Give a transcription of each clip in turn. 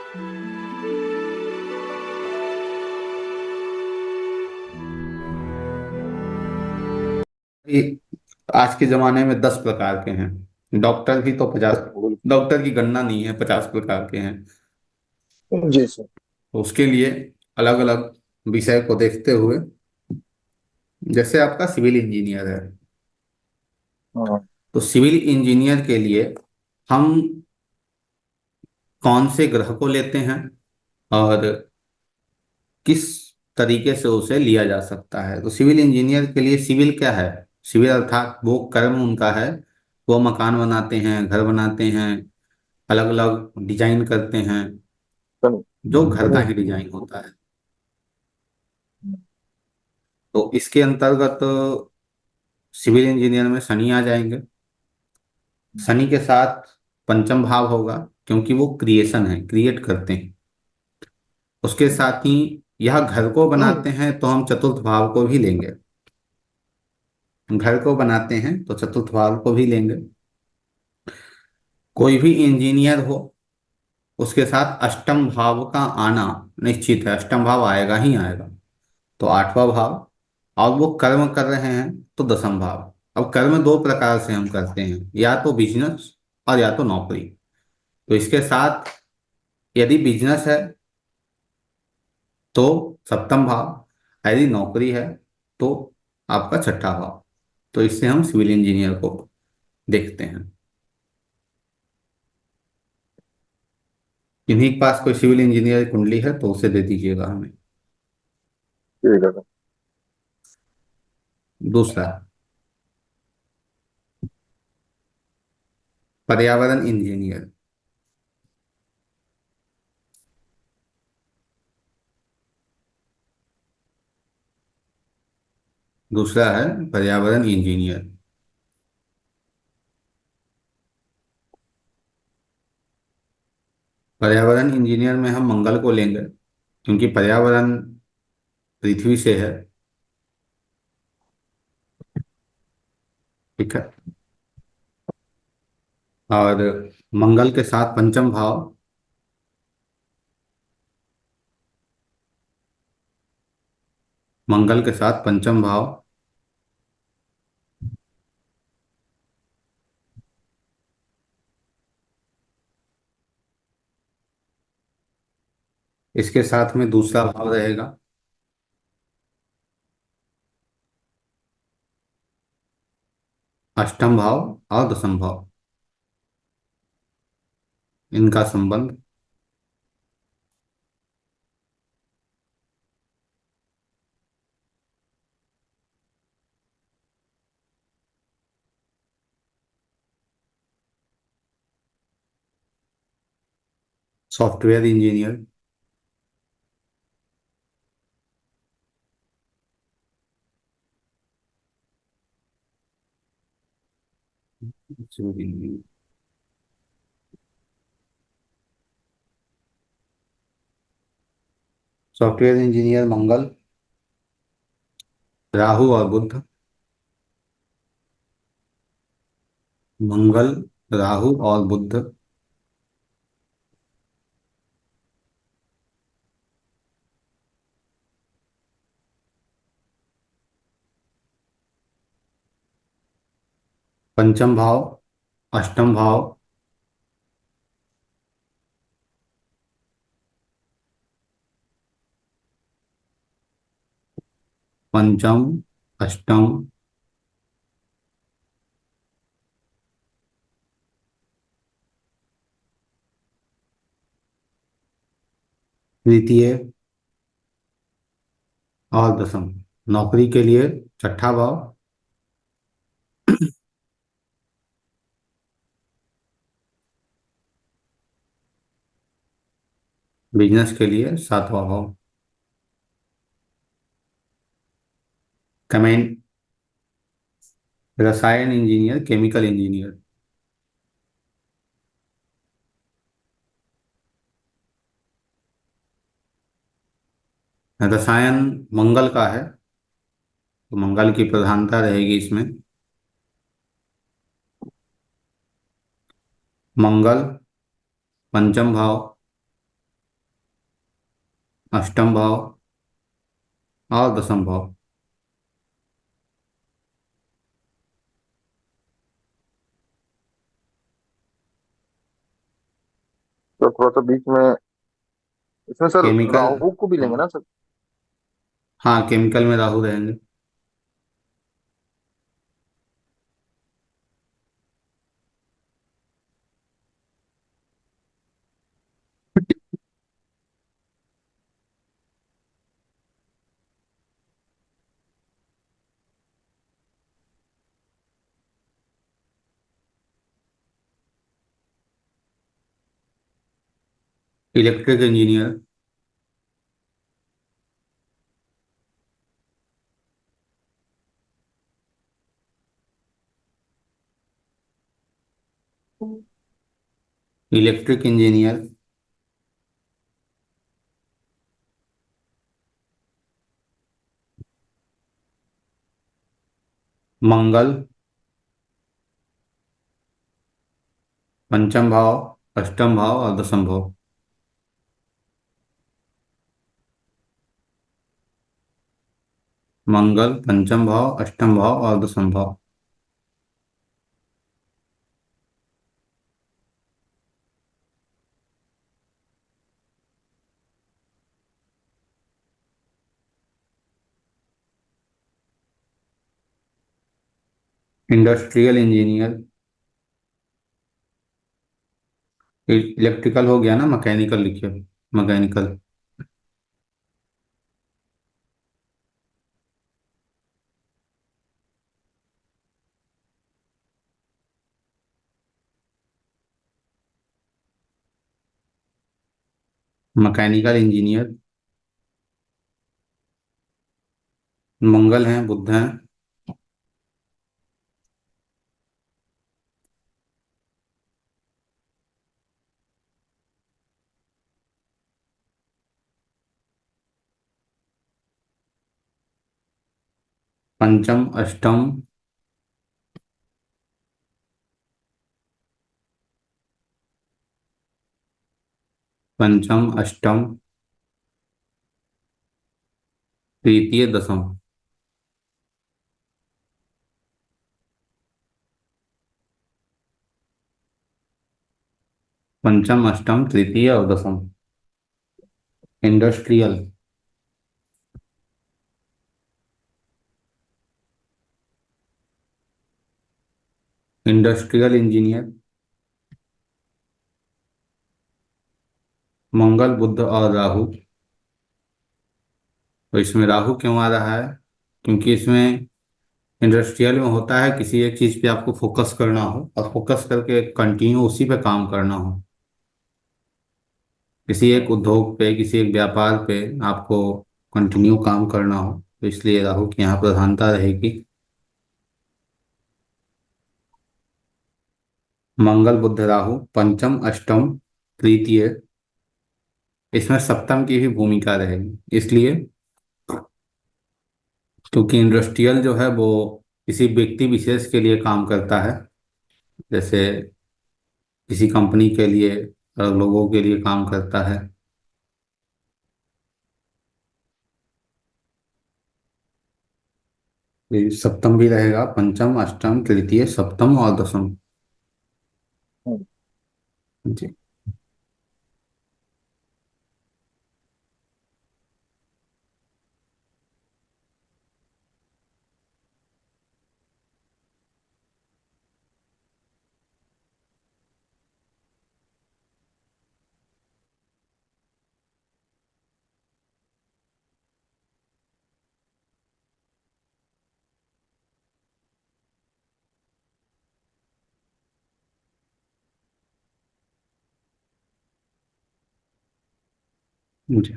ये आज के जमाने में 10 प्रकार के हैं। डॉक्टर भी तो 50, बिल्कुल। डॉक्टर की गणना नहीं है, 50 प्रकार के हैं। जी सर। तो उसके लिए अलग अलग विषय को देखते हुए, जैसे आपका सिविल इंजीनियर है, हाँ। तो सिविल इंजीनियर के लिए हम कौन से ग्रह को लेते हैं और किस तरीके से उसे लिया जा सकता है। तो सिविल इंजीनियर के लिए सिविल क्या है? सिविल अर्थात वो कर्म उनका है, वो मकान बनाते हैं, घर बनाते हैं, अलग अलग डिजाइन करते हैं, कन, जो घर का कन, ही डिजाइन होता है। तो इसके अंतर्गत सिविल इंजीनियर में शनि आ जाएंगे। शनि के साथ पंचम भाव होगा, क्योंकि वो क्रिएशन है, क्रिएट करते हैं। उसके साथ ही यह घर को बनाते हैं तो हम चतुर्थ भाव को भी लेंगे। घर को बनाते हैं तो चतुर्थ भाव को भी लेंगे। कोई भी इंजीनियर हो, उसके साथ अष्टम भाव का आना निश्चित है, अष्टम भाव आएगा ही आएगा। तो आठवां भाव। और वो कर्म कर रहे हैं तो दसम भाव। अब कर्म दो प्रकार से हम करते हैं, या तो बिजनेस और या तो नौकरी। तो इसके साथ यदि बिजनेस है तो सप्तम भाव, यदि नौकरी है तो आपका छठा भाव। तो इससे हम सिविल इंजीनियर को देखते हैं। किन्हीं के पास कोई सिविल इंजीनियर की कुंडली है तो उसे दे दीजिएगा हमें। ठीक है सर। दूसरा, पर्यावरण इंजीनियर। दूसरा है पर्यावरण इंजीनियर। पर्यावरण इंजीनियर में हम मंगल को लेंगे, क्योंकि पर्यावरण पृथ्वी से है। ठीक है। और मंगल के साथ पंचम भाव। मंगल के साथ पंचम भाव। इसके साथ में दूसरा भाव रहेगा अष्टम भाव और दसम भाव, इनका संबंध। Software engineer. सॉफ्टवेयर इंजीनियर मंगल, राहु और बुध। मंगल, राहु और बुध। पंचम भाव, अष्टम भाव। पंचम, अष्टम, तृतीय और दसम। नौकरी के लिए छठा भाव। बिजनेस के लिए सातवां भाव। कमेंट, रसायन इंजीनियर, केमिकल इंजीनियर। रसायन मंगल का है, तो मंगल की प्रधानता रहेगी इसमें। मंगल, पंचम भाव। अष्टम भाव और दसम भाव। तो थोड़ा सा बीच में इसमें सर केमिकल। राहु को भी लेंगे हाँ। ना सर? हाँ, केमिकल में राहु रहेंगे। Electric engineer. Electric engineer. Mangal पंचम भाव, अष्टम भाव और दसम भाव। मंगल पंचम भाव, अष्टम भाव और दसम भाव। Industrial engineer. इलेक्ट्रिकल हो गया ना, मैकेनिकल लिखिए। मैकेनिकल। Mechanical engineer. मंगल हैं, बुध हैं। पंचम अष्टम। पंचम अष्टम तृतीय दसम। पंचम अष्टम तृतीय और दसम। Industrial. Industrial engineer. Mangal Budh और राहु। तो इसमें राहु क्यों आ रहा है? क्योंकि इसमें इंडस्ट्रियल में होता है किसी एक चीज पे आपको फोकस करना हो और फोकस करके कंटिन्यू उसी पे काम करना हो। किसी एक उद्योग पे, किसी एक व्यापार पे आपको कंटिन्यू काम करना हो, तो इसलिए राहु की यहाँ प्रधानता रहेगी। मंगल बुध राहु पंचम अष्टम तृतीय। इसमें सप्तम की भी भूमिका रहेगी, इसलिए क्योंकि इंडस्ट्रियल जो है वो किसी व्यक्ति विशेष के लिए काम करता है। जैसे किसी कंपनी के लिए और लोगों के लिए काम करता है। ये सप्तम भी रहेगा, पंचम अष्टम तृतीय सप्तम और दसम। हम्म, जी। जी।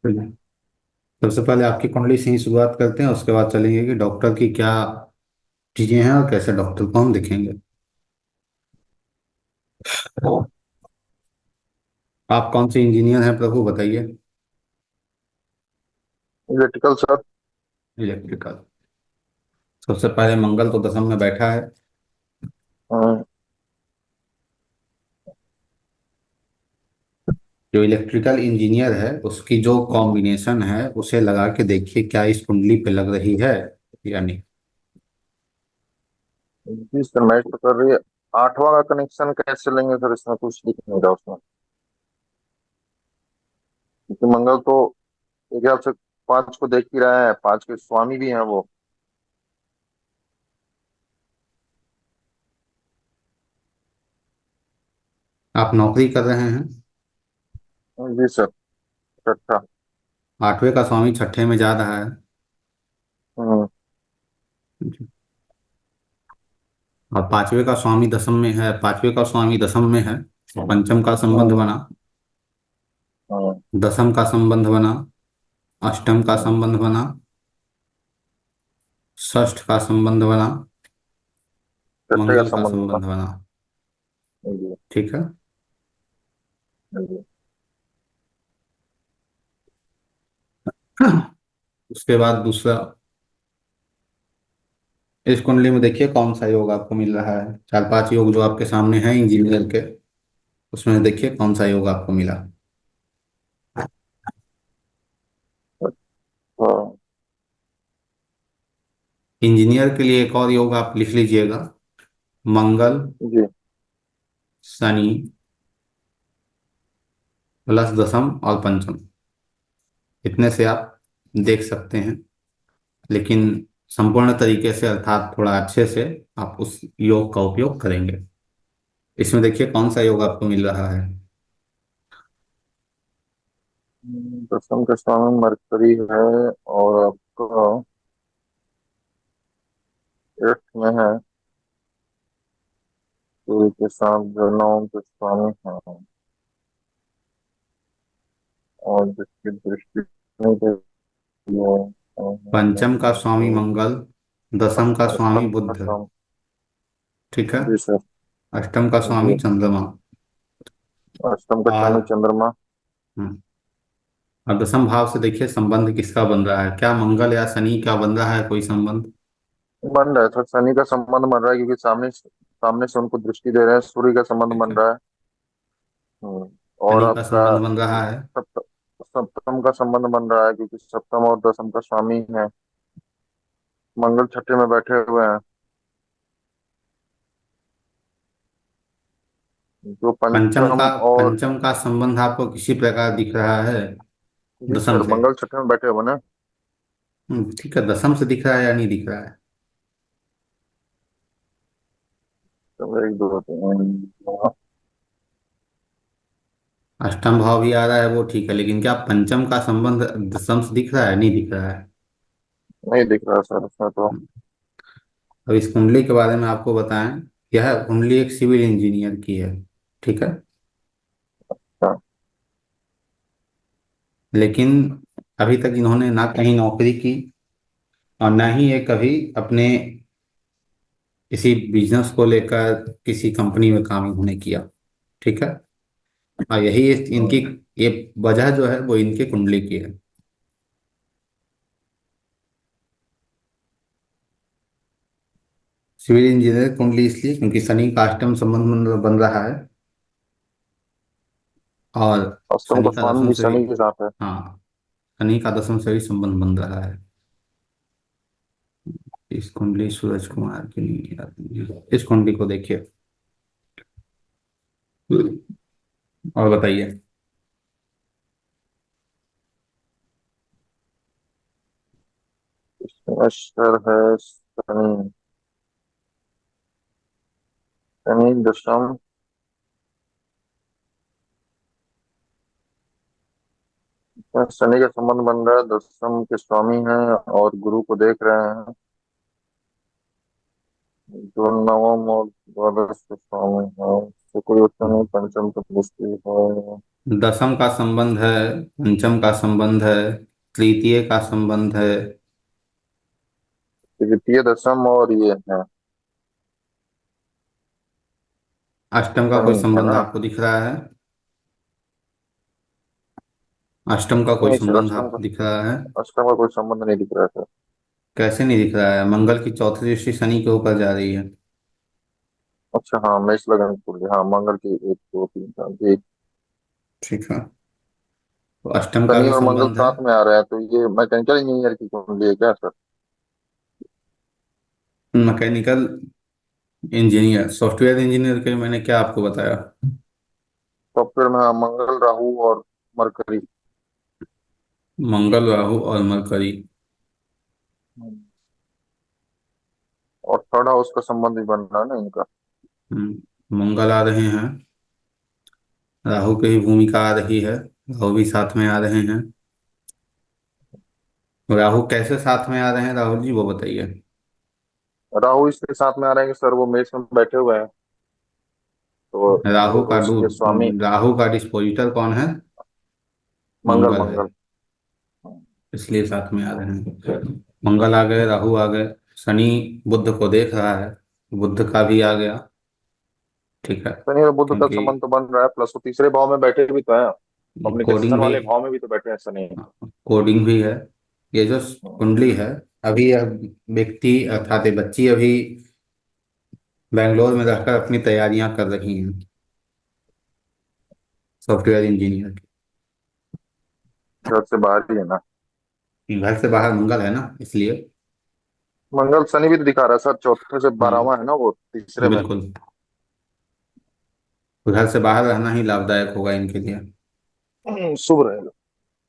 चलिए, सबसे पहले आपकी कुंडली से ही शुरुआत करते हैं, उसके बाद चलेंगे कि डॉक्टर की क्या चीजें हैं और कैसे डॉक्टर को हम दिखेंगे। आप कौन से इंजीनियर हैं प्रभु, बताइए। Electrical sir. इलेक्ट्रिकल। सबसे पहले मंगल तो दसम में बैठा है। हाँ, जो इलेक्ट्रिकल इंजीनियर है उसकी जो कॉम्बिनेशन है उसे लगा के देखिए क्या इस कुंडली पे लग रही है या नहीं। जी सर, मैच तो कर रही है। आठवां का कनेक्शन कैसे लेंगे सर? इसमें कुछ दिख नहीं रहा उसमें, क्योंकि मंगल तो एक हिसाब से पांच को देख ही रहा है, पांच के स्वामी भी हैं वो। आप नौकरी कर रहे हैं। जी सर। अच्छा। आठवें का स्वामी छठे में जा रहा है। हम्म। और पांचवे का स्वामी दसम में है, पांचवे का स्वामी दसम में है, तो पंचम का संबंध हम्म। बना, हम्म। दसम का संबंध बना, अष्टम का हम्म। संबंध बना, षष्ठ का संबंध बना, छठे का मंगल का संबंध होगा। संबंध बना। जी। ठीक है। जी। उसके बाद दूसरा, इस कुंडली में देखिए कौन सा योग आपको मिल रहा है। चार पांच योग जो आपके सामने हैं इंजीनियर के, उसमें देखिए कौन सा योग आपको मिला। हाँ। इंजीनियर के लिए एक और योग आप लिख लीजिएगा। मंगल, जी। शनि प्लस दसम और पंचम, इतने से आप देख सकते हैं। लेकिन संपूर्ण तरीके से अर्थात थोड़ा अच्छे से आप उस योग का उपयोग करेंगे। इसमें देखिए कौन सा योग आपको मिल रहा है। दसम का स्वामी मरकरी है, और आपका एट्थ में है सूर्य के साथ जो नवम के स्वामी है, और जिसकी दृष्टि नहीं देती है, पंचम का स्वामी मंगल, दसम का स्वामी अष्टम का बुध। स्वामी। ठीक है। जी सर। अष्टम का स्वामी जी। चंद्रमा। अष्टम का स्वामी और चंद्रमा। हम्म, और दसम भाव से देखिए संबंध किसका बन रहा है, क्या मंगल या शनि का बन रहा है कोई संबंध। बन रहा है सर, शनि का संबंध बन रहा है, क्योंकि सामने सामने से उनको दृष्टि दे रहे हैं। सूर्य का संबंध ठीक बन है। रहा है। और शनि का आपका संबंध बन रहा है। सप्त, सप्तम का संबंध बन रहा है, क्योंकि सप्तम और दसम का स्वामी है। मंगल छठे में बैठे हुए हैं। जो पंचम और। पंचम का संबंध आपको किसी प्रकार दिख रहा है जी दसम सर, से। मंगल छठे में बैठे हुए ना। ठीक है, दसम से दिख रहा है या नहीं दिख रहा है। तो एक दो तीन। अष्टम भाव भी आ रहा है वो ठीक है, लेकिन क्या पंचम का संबंध दसम से दिख रहा है, नहीं दिख रहा है। नहीं दिख रहा सर इसमें तो। अब इस कुंडली के बारे में आपको बताएं। यह कुंडली एक सिविल इंजीनियर की है। ठीक है। हाँ। लेकिन अभी तक इन्होंने ना कहीं नौकरी की और ना ही ये कभी अपने किसी बिजनेस को लेकर किसी कंपनी में काम इन्होंने किया। ठीक है। और यही इनकी हम्म। ये वजह जो है वो इनके कुंडली की है। सिविल इंजीनियर कुंडली इसलिए क्योंकि शनि का अष्टम संबंध बन रहा है और अष्टम का शनि का स्वामी दसम भी से भी। शनि के साथ है। हाँ, शनि का दसम से भी संबंध बन रहा है। इस कुंडली सूरज कुमार की नहीं आती है। इस कुंडली को देखिए और बताइए। अक्षर है शनि। शनि दशम। शनि का संबंध बन रहा है, दशम के स्वामी हैं और गुरु को देख रहे हैं। जो नवम और द्वादश के स्वामी है, शुक्र शनि पंचम तो दृष्टि है। दसम का संबंध है, पंचम का संबंध है, तृतीय का संबंध है। तृतीय दशम और ये है अष्टम का कोई शनि, है संबंध ना। आपको दिख रहा है। अष्टम का कोई नहीं सर, संबंध आपको दिख रहा है। अष्टम का कोई संबंध नहीं दिख रहा है। कैसे नहीं दिख रहा है, मंगल की चौथी दृष्टि शनि के ऊपर जा रही है। अच्छा हाँ, मेष लगन कुंडली, हाँ मंगल की एक दो तीन चार जी। ठीक है। तो अष्टम का शनि भी और मंगल संबंध है। साथ में आ रहे हैं, तो ये मैकेनिकल इंजीनियर की कुंडली है क्या sir? Mechanical engineer, software engineer के मैंने क्या आपको बताया? सॉफ्टवेयर में हाँ, मंगल राहु और मरकरी। मंगल राहु और मरकरी। और थर्ड हाउस का संबंध भी बन रहा है ना इनका। मंगल आ रहे हैं, राहु की भी भूमिका आ रही है, राहु भी साथ में आ रहे हैं। राहु कैसे साथ में आ रहे हैं राहुल जी, वो बताइए। राहु इसके साथ में आ रहे हैं कि सर वो मेष में बैठे हुए हैं, तो राहु जो का उसके स्वामी राहु का डिस्पोजिटर कौन है? मंगल मंगल है, मंगल। इसलिए साथ में आ रहे हैं। मंगल आ गए, राहु आ गए, शनि बुध को देख रहा है, बुध का भी आ गया। ठीक है। शनि और बुध का क्योंकि संबंध तो बन रहा है, प्लस वो तीसरे भाव में बैठे भी तो हैं, कम्युनिकेशन कोडिंग भी, वाले भाव में भी तो बैठे हैं शनि। कोडिंग भी है। ये जो कुंडली है, अभी यह व्यक्ति अर्थात ये बच्ची अभी बेंगलोर में रहकर अपनी तैयारियां कर रही हैं सॉफ्टवेयर इंजीनियर घर से बाहर ही है ना। की। घर से बाहर मंगल है ना, इसलिए। मंगल शनि भी तो दिखा रहा है सर, चौथे से हाँ 12वां है ना वो तीसरे में। बिल्कुल। तो घर से बाहर रहना ही लाभदायक होगा इनके लिए। शुभ रहेगा।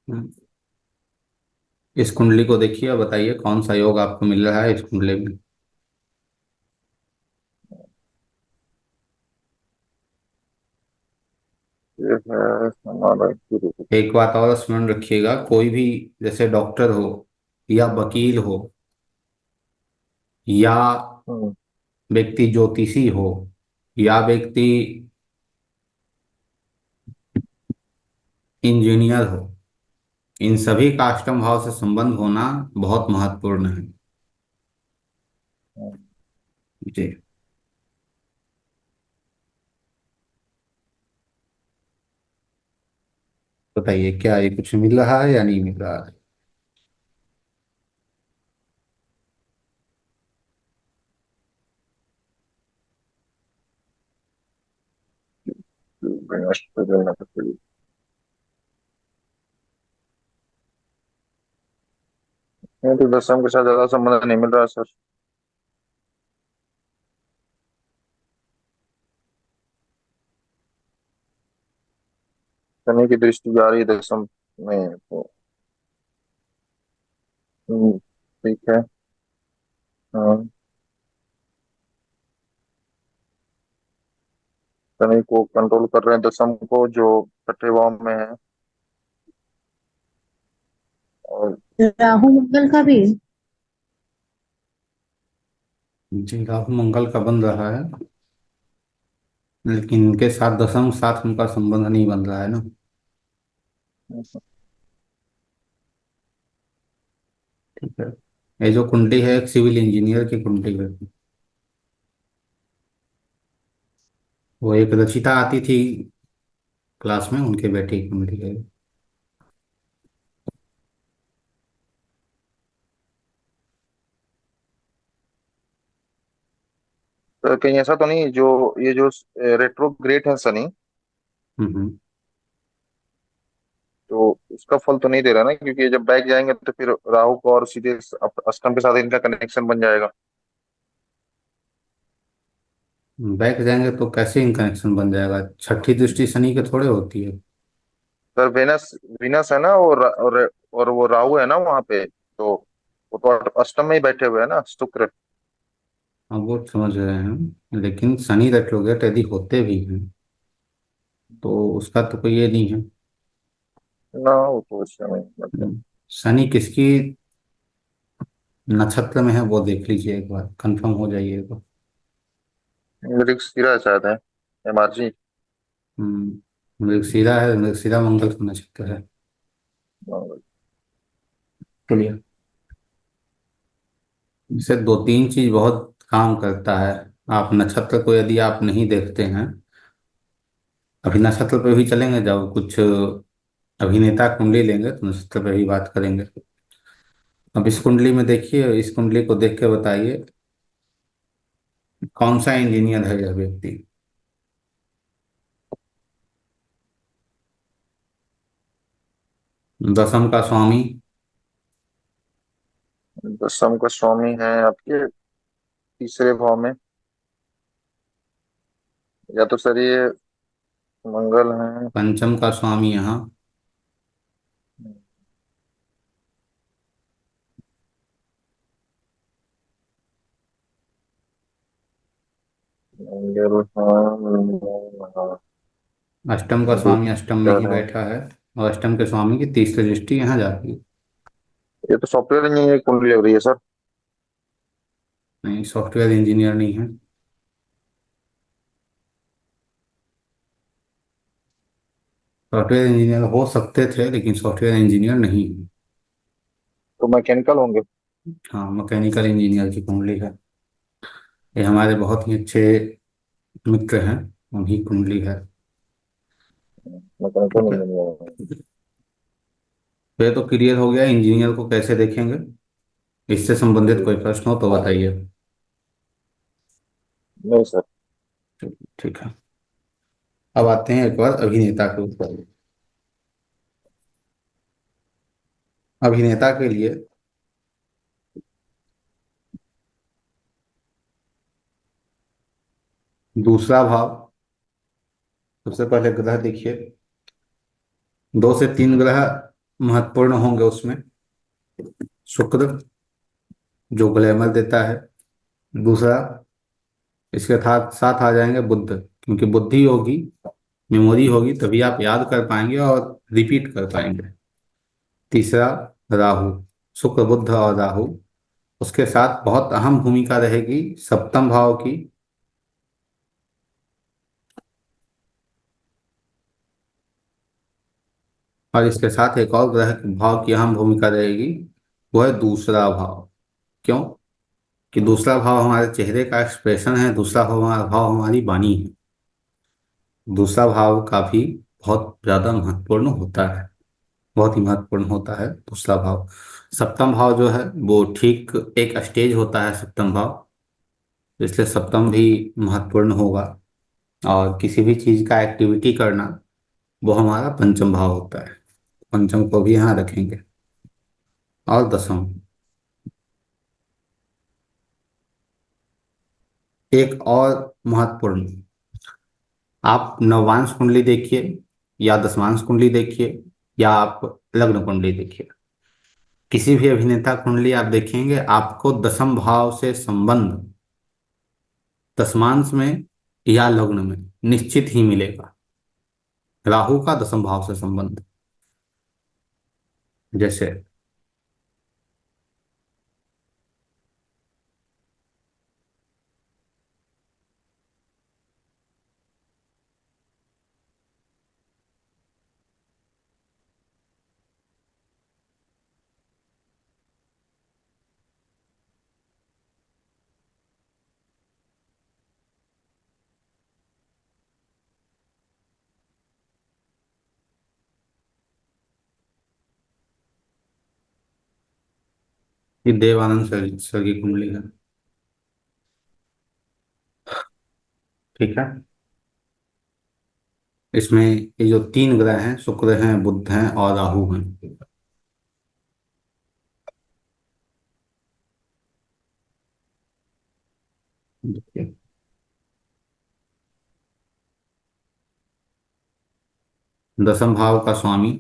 हम्म। इस कुंडली को देखिए और बताइए कौन सा योग आपको मिल रहा है इस कुंडली में। ये है हमारा गुरु। एक बात और स्मरण रखिएगा, कोई भी जैसे डॉक्टर हो या वकील हो या हम्म, व्यक्ति ज्योतिषी हो या व्यक्ति इंजीनियर हो, इन सभी का अष्टम भाव से संबंध होना बहुत महत्वपूर्ण है। हम्म। जी। बताइए क्या ये कुछ मिल रहा है या नहीं मिल रहा है? विनष्ट हो जाएगा तो फिर। नहीं तो दसम के साथ ज्यादा संबंध नहीं मिल रहा सर। शनि की दृष्टि जा रही है दसम में तो। ठीक है। हाँ, शनि को कंट्रोल कर रहे हैं दसम को, जो छठे भाव में है। और राहु मंगल का भी। जी, राहु मंगल का बन रहा है, लेकिन इनके साथ दसम साथ उनका संबंध नहीं बन रहा है ना। ठीक है। ये जो कुंडली है एक सिविल इंजीनियर की कुंडली है। वो एक रचिता आती थी क्लास में, उनके बेटे की कुंडली है। तो कहीं ऐसा तो नहीं जो ये जो रेट्रोग्रेड है शनि, हम्म। तो उसका फल तो नहीं दे रहा ना, क्योंकि जब बैक जाएंगे तो फिर राहु को और सीधे अष्टम के साथ इनका कनेक्शन बन जाएगा। बैक जाएंगे तो कैसे इन कनेक्शन बन जाएगा? छठी दृष्टि शनि के थोड़े होती है। सर वेनस, विनस है ना वो और वो राहु है ना वहां पे, तो वो तो अष्टम में ही बैठे हुए हैं ना शुक्र। हम वो समझ रहे हैं, लेकिन शनि रेट्रोग्रेड यदि होते भी हैं तो उसका तो कोई ये नहीं है। ना वो तो इस समय मतलब शनि किसकी नक्षत्र में है वो देख लीजिए, एक बार कंफर्म हो जाइएगा। मृगशिरा शायद है, एमआरजी। मृगशिरा है, मृगशिरा मंगल का नक्षत्र है। चलिए, इससे दो तीन चीज बहुत काम करता है। आप नक्षत्र को यदि आप नहीं देखते हैं, अभी नक्षत्र पे भी चलेंगे, जब कुछ अभिनेता कुंडली लेंगे तो नक्षत्र पे भी बात करेंगे। अब इस कुंडली में देखिए, इस कुंडली को देख के बताइए कौन सा इंजीनियर है यह व्यक्ति। दसम का स्वामी। दसम का स्वामी है आपके तीसरे भाव में। या तो सर ये मंगल है। पंचम का स्वामी यहाँ। मंगल हाँ। अष्टम का स्वामी अष्टम में ही बुध है। बैठा है। और अष्टम के स्वामी की तीसरी दृष्टि यहाँ जाती है। ये तो सॉफ्टवेयर इंजीनियर की कुंडली लग रही है सर। नहीं, सॉफ्टवेयर इंजीनियर नहीं है। सॉफ्टवेयर इंजीनियर हो सकते थे लेकिन सॉफ्टवेयर इंजीनियर नहीं है। तो मैकेनिकल होंगे। हाँ, मैकेनिकल इंजीनियर की कुंडली है। ये हमारे बहुत ही अच्छे मित्र हैं, उन्हीं कुंडली है। मैकेनिकल ठीक है, इंजीनियर होंगे। तो ये तो क्लियर हो गया इंजीनियर को कैसे देखेंगे। इससे संबंधित जी कोई सर। प्रश्न हो तो बताइए। नहीं सर। ठीक है। अब आते हैं एक बार अभिनेता के ऊपर। अभिनेता के लिए दूसरा भाव, सबसे पहले ग्रह देखिए। दो से तीन ग्रह महत्वपूर्ण होंगे उसमें। शुक्र, जो ग्लैमर देता है। दूसरा, इसके साथ साथ आ जाएंगे बुध, क्योंकि बुद्धि होगी, मेमोरी होगी, तभी आप याद कर पाएंगे और रिपीट कर पाएंगे। तीसरा, राहु। शुक्र बुध और राहु, उसके साथ बहुत अहम भूमिका रहेगी सप्तम भाव की। और इसके साथ एक और ग्रह भाव की अहम भूमिका रहेगी, वो है दूसरा भाव। क्यों? कि दूसरा भाव हमारे चेहरे का एक्सप्रेशन है, दूसरा भाव हमारी वाणी है। दूसरा भाव काफी बहुत ज्यादा महत्वपूर्ण होता है, बहुत ही महत्वपूर्ण होता है दूसरा भाव। सप्तम भाव जो है वो ठीक एक स्टेज होता है सप्तम भाव, इसलिए सप्तम भी महत्वपूर्ण होगा। और किसी भी चीज का एक्टिविटी करना, वो हमारा पंचम भाव होता है। पंचम को भी यहाँ रखेंगे। और दसम, एक और महत्वपूर्ण, आप नवांश कुंडली देखिए या दशमांश कुंडली देखिए या आप लग्न कुंडली देखिए। किसी भी अभिनेता कुंडली आप देखेंगे, आपको दसम भाव से संबंध दशमांश में या लग्न में निश्चित ही मिलेगा। राहु का दसम भाव से संबंध, जैसे ये देवानंद सर की कुंडली है। ठीक है। इसमें ये जो तीन ग्रह हैं, शुक्र हैं, बुध हैं और राहु हैं। देखिए, दसम भाव का स्वामी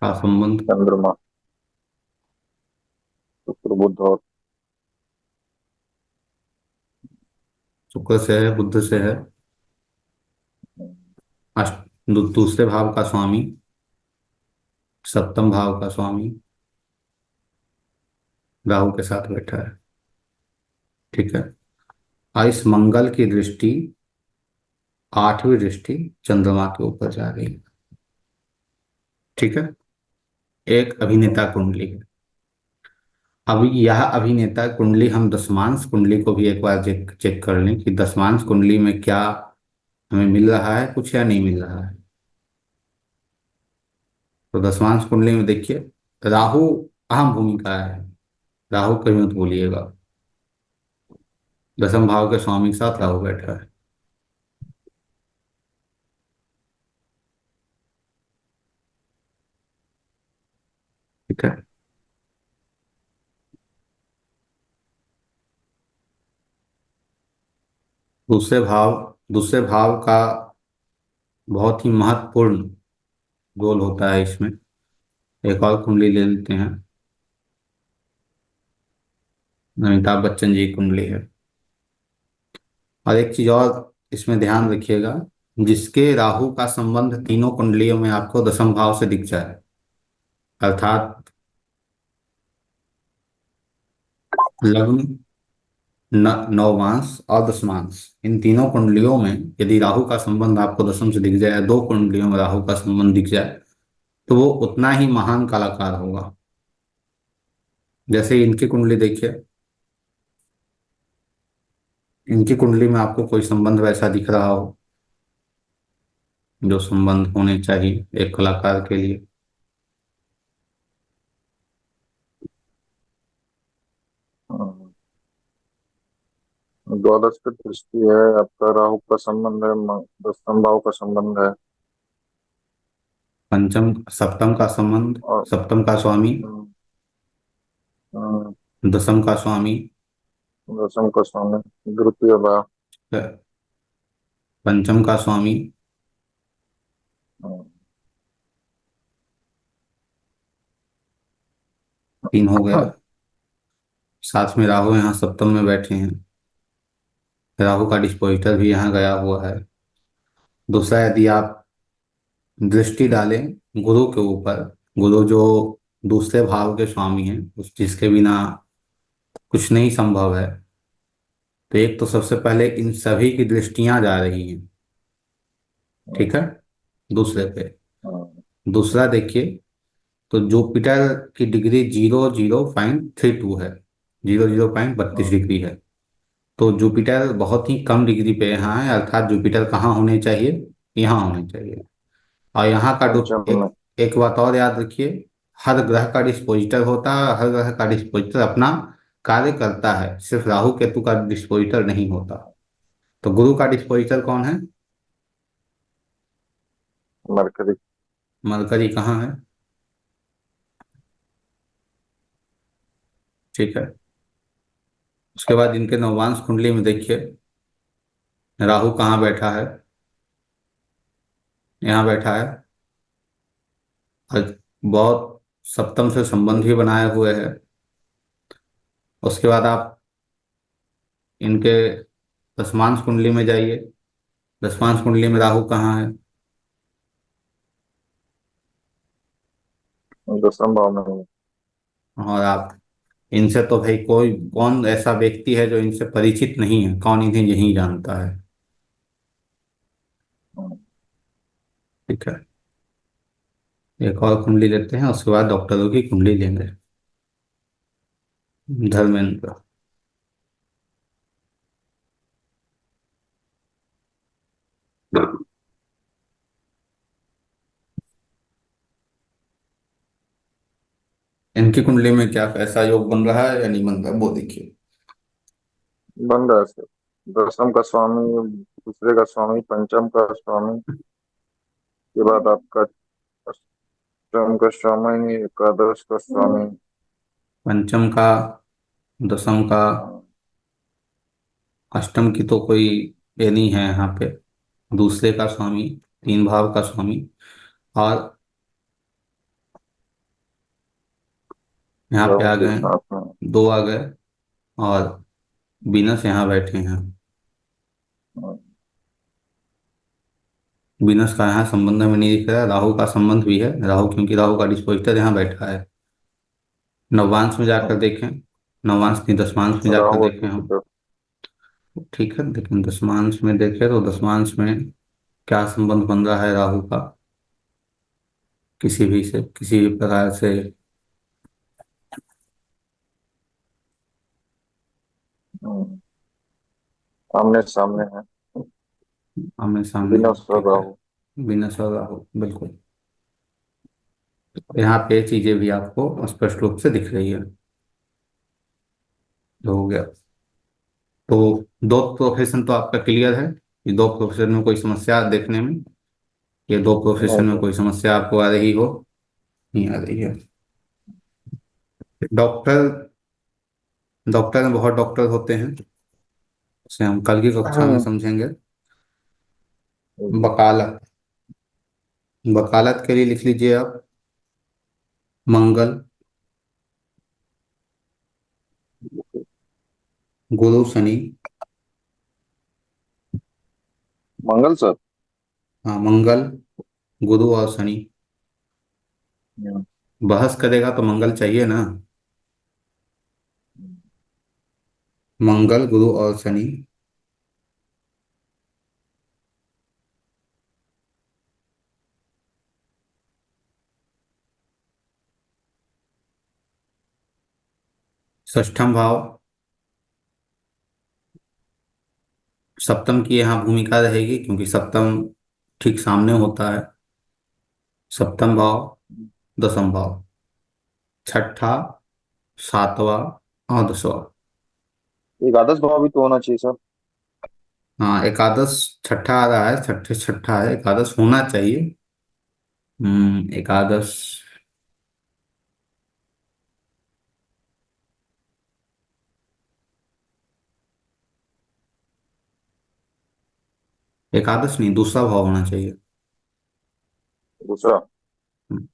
का संबंध चंद्रमा। शुक्र बुध और शुक्र से है, बुध से है। दूसरे भाव का स्वामी, सप्तम भाव का स्वामी राहु के साथ बैठा है। ठीक है। और इस मंगल की दृष्टि, आठवीं दृष्टि चंद्रमा के ऊपर जा रही है। ठीक है। एक अभिनेता कुंडली है। अब यह अभिनेता कुंडली हम दशमांश कुंडली को भी एक बार चेक चेक कर लें कि दशमांश कुंडली में क्या हमें मिल रहा है कुछ या नहीं मिल रहा है। तो दशमांश कुंडली में देखिए, राहु अहम भूमिका है। राहु कहीं मत भूलिएगा। दसम भाव के स्वामी के साथ राहु बैठा है। ठीक है। दूसरे भाव का बहुत ही महत्वपूर्ण रोल होता है इसमें। एक और कुंडली ले लेते हैं। अमिताभ बच्चन जी की कुंडली है। और एक चीज और इसमें ध्यान रखिएगा, जिसके राहु का संबंध तीनों कुंडलियों में आपको दसम भाव से दिख जाए, अर्थात लग्न, नवमांश और दशमांश, इन तीनों कुंडलियों में यदि राहु का संबंध आपको दसम से दिख जाए, दो कुंडलियों में राहु का संबंध दिख जाए, तो वो उतना ही महान कलाकार होगा। जैसे इनकी कुंडली देखिए, इनकी कुंडली में आपको कोई संबंध वैसा दिख रहा हो जो संबंध होने चाहिए एक कलाकार के लिए। हाँ, द्वादश की दृष्टि है, आपका राहु का संबंध है, दसम भाव का संबंध है। पंचम सप्तम का संबंध, और सप्तम का स्वामी, हम्म, हम्म, दसम का स्वामी, दसम का स्वामी द्वितीय भाव। पंचम का स्वामी, हम्म, तीन हो गया। साथ में राहु यहाँ सप्तम में बैठे हैं, राहु का डिस्पोजिटर भी यहाँ गया हुआ है। दूसरा, यदि आप दृष्टि डालें गुरु के ऊपर, गुरु जो दूसरे भाव के स्वामी हैं, उस जिसके बिना कुछ नहीं संभव है, तो एक तो सबसे पहले इन सभी की दृष्टियां जा रही हैं। ठीक है। दूसरे पे हम्म, दूसरा देखिए, तो जुपिटर की डिग्री 00.32 है, 00.32 हम्म, डिग्री है। तो जुपिटर बहुत ही कम डिग्री पे यहाँ है, अर्थात जुपिटर कहाँ होने चाहिए, यहाँ होने चाहिए। और यहाँ का पंचम में। एक बात और याद रखिए, हर ग्रह का डिस्पोजिटर होता है, हर ग्रह का डिस्पोजिटर अपना कार्य करता है, सिर्फ राहु केतु का डिस्पोजिटर नहीं होता। तो गुरु का डिस्पोजिटर कौन है? मरकरी। मरकरी कहाँ है? ठीक है। उसके बाद इनके नवमांश कुंडली में देखिए, राहु कहाँ बैठा है, यहाँ बैठा है। और बहुत सप्तम से संबंध भी बनाए हुए है। उसके बाद आप इनके दसमांश कुंडली में जाइए, दसमांश कुंडली में राहु कहाँ है? दसम भाव में हूँ। और आप इनसे तो भाई कोई कौन ऐसा व्यक्ति है जो इनसे परिचित नहीं है, कौन इन्हें यही जानता है। हम्म, ठीक है। एक और कुंडली लेते हैं, उसके बाद डॉक्टरों की कुंडली लेंगे। धर्मेंद्र, इनकी कुंडली में क्या कैसा योग बन रहा है या नहीं बन रहा, वो देखिए। बन रहा है सर। दसम का स्वामी, दूसरे का स्वामी, पंचम का स्वामी के बाद आपका अष्टम का स्वामी, एकादश का स्वामी। पंचम का, दसम का, हम्म, अष्टम की तो कोई ये नहीं है यहाँ पे। दूसरे का स्वामी, तीन भाव का स्वामी, और यहाँ पे राहु आ के गए, साथ में। दो आ गए। और बीनस यहाँ बैठे हैं। हम्म, बीनस का यहाँ संबंध में नहीं दिख रहा है, राहु का संबंध भी है, राहु क्योंकि राहु का डिस्पोजिटर यहाँ बैठा है। नवांश में जाकर हम्म, देखें, नवांश नहीं दसमांश में जाकर राहु और देखें हम। जुपिटर। ठीक है, लेकिन दसमांश में देखें तो दसमांश में क्या संबंध बन रहा है राहु का, किसी भी से किसी भी प्रकार से हम्म, आमने सामने है। आमने सामने बिना है। सर ठीक है, राहु। बीनस और राहु बिल्कुल। यहाँ पे चीजें भी आपको स्पष्ट रूप से दिख रही है। जो हो गया, तो दो प्रोफेशन तो आपका क्लियर है। ये दो प्रोफेशन में कोई समस्या देखने में, ये दो नहीं प्रोफेशन में सर। कोई समस्या आपको आ रही हो? नहीं आ रही है। डॉक्टर, डॉक्टर में बहुत डॉक्टर होते हैं, उसे हम कल की कक्षा में हम्म, समझेंगे। हम्म, वकालत, वकालत के लिए लिख लीजिए आप मंगल, गुरु, शनि। मंगल सर। हाँ, मंगल, गुरु और शनि। हम्म, बहस करेगा तो मंगल चाहिए ना। मंगल, गुरु और शनि। षष्ठम भाव, सप्तम की यहाँ भूमिका रहेगी क्योंकि सप्तम ठीक सामने होता है। सप्तम भाव, दसम भाव, छठा, सातवां और दसवां। एकादश भाव भी तो होना चाहिए सर। हाँ, एकादश छठा आ रहा है, छठे छठा है, एकादश होना चाहिए। एकादश, एकादश नहीं, दूसरा भाव होना चाहिए। दूसरा। हम्म,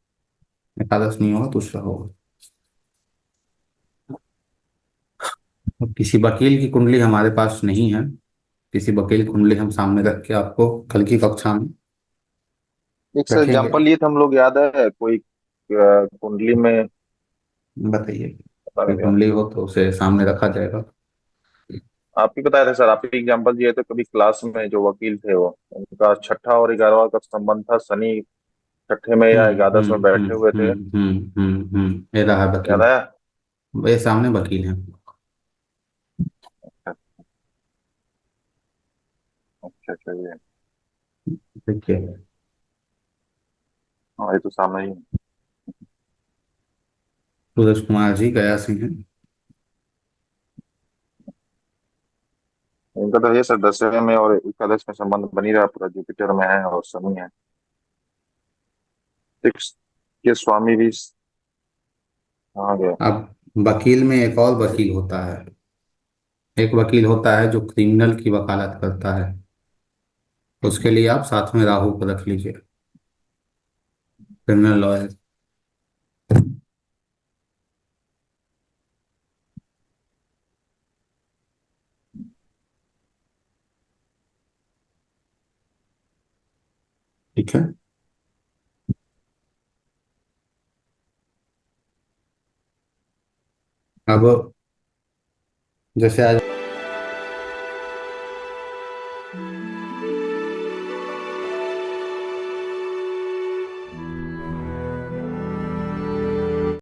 एकादश नहीं होगा, दूसरा होगा। अब किसी वकील की कुंडली हमारे पास नहीं है, किसी वकील की कुंडली हम सामने रख के आपको कल की कक्षा में एक सर रखेंगे। एग्जाम्पल लिए थे हम लोग, याद है कोई कुंडली में। बताइए, पता कोई नहीं यार। कुंडली हो तो उसे सामने रखा जाएगा। आप ही बताए थे सर, आप ही एग्जाम्पल दिए थे कभी क्लास में, जो वकील थे वो, उनका छठा और 11वां का संबंध था, शनि छठे में या एकादश में बैठे हुए थे। ये रहा याद वकील, आया? ये सामने वकील है। अच्छा अच्छा, ये। देखिए, हाँ, ये तो सामने ही है। सूरज कुमार जी गया सिंह हैं। इनका तो ये सर दसवें में और एकादश में संबंध बनी रहा, पूरा जुपिटर में है और शनि है। सिक्स के स्वामी भी कहाँ गए? अब वकील में एक और वकील होता है, एक वकील होता है जो क्रिमिनल की वकालत करता है। उसके लिए आप साथ में राहु को रख लीजिए, क्रिमिनल लॉयर। ठीक है। अब जैसे आज